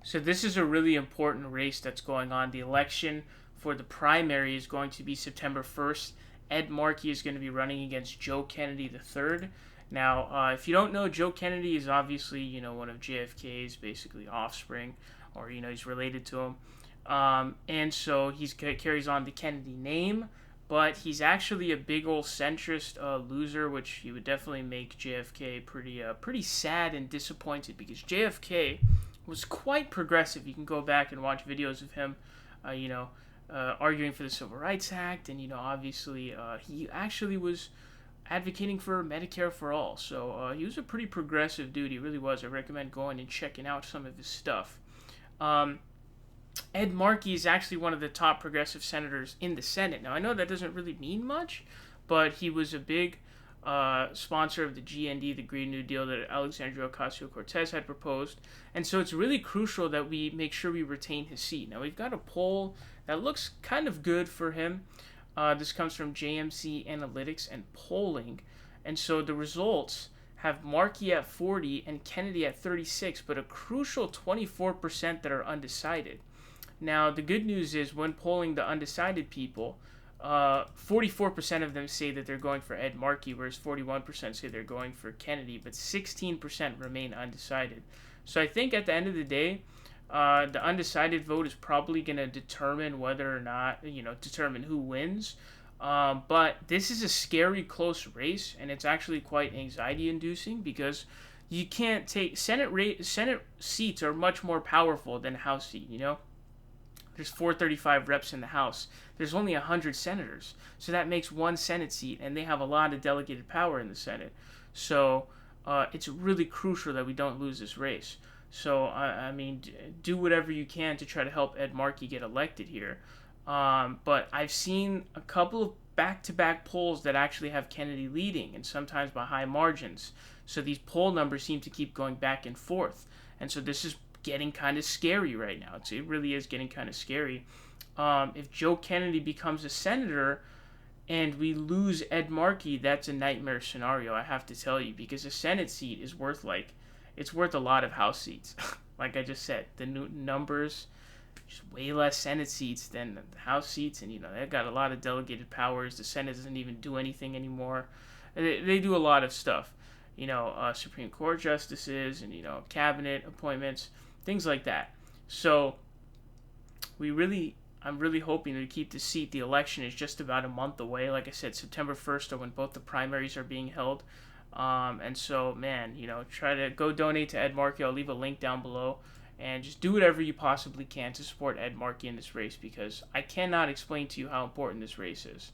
So this is a really important race that's going on. The election for the primary is going to be September 1st. Ed Markey is going to be running against Joe Kennedy III. Now, if you don't know, Joe Kennedy is obviously, one of JFK's basically offspring, or, he's related to him. And so he carries on the Kennedy name, but he's actually a big old centrist loser, which he would definitely make JFK pretty sad and disappointed, because JFK was quite progressive. You can go back and watch videos of him, arguing for the Civil Rights Act, and obviously he actually was advocating for Medicare for all. So he was a pretty progressive dude. He really was. I recommend going and checking out some of his stuff. Ed Markey is actually one of the top progressive senators in the Senate. Now, I know that doesn't really mean much, but he was a big sponsor of the GND, the Green New Deal that Alexandria Ocasio-Cortez had proposed. And so it's really crucial that we make sure we retain his seat. Now, we've got a poll that looks kind of good for him. This comes from JMC Analytics and Polling. And so the results have Markey at 40 and Kennedy at 36, but a crucial 24% that are undecided. Now, the good news is when polling the undecided people, 44% of them say that they're going for Ed Markey, whereas 41% say they're going for Kennedy, but 16% remain undecided. So I think at the end of the day, the undecided vote is probably going to determine whether or not, determine who wins. But this is a scary close race, and it's actually quite anxiety-inducing, because you can't take Senate seats are much more powerful than a House seat. There's 435 reps in the House. There's only 100 senators, so that makes one Senate seat, and they have a lot of delegated power in the Senate. So it's really crucial that we don't lose this race. So I mean, do whatever you can to try to help Ed Markey get elected here. But I've seen a couple of back-to-back polls that actually have Kennedy leading, and sometimes by high margins. So these poll numbers seem to keep going back and forth. And so this is getting kind of scary right now. It really is getting kind of scary. If Joe Kennedy becomes a senator and we lose Ed Markey, that's a nightmare scenario, I have to tell you, because a Senate seat is worth it's worth a lot of House seats. Like I just said, the new numbers, just way less Senate seats than the House seats, and they've got a lot of delegated powers. The Senate doesn't even do anything anymore. They do a lot of stuff, Supreme Court justices and cabinet appointments, things like that. So I'm really hoping to keep the seat. The election is just about a month away. Like I said, September 1st are when both the primaries are being held. And so, man, try to go donate to Ed Markey. I'll leave a link down below. And just do whatever you possibly can to support Ed Markey in this race, because I cannot explain to you how important this race is.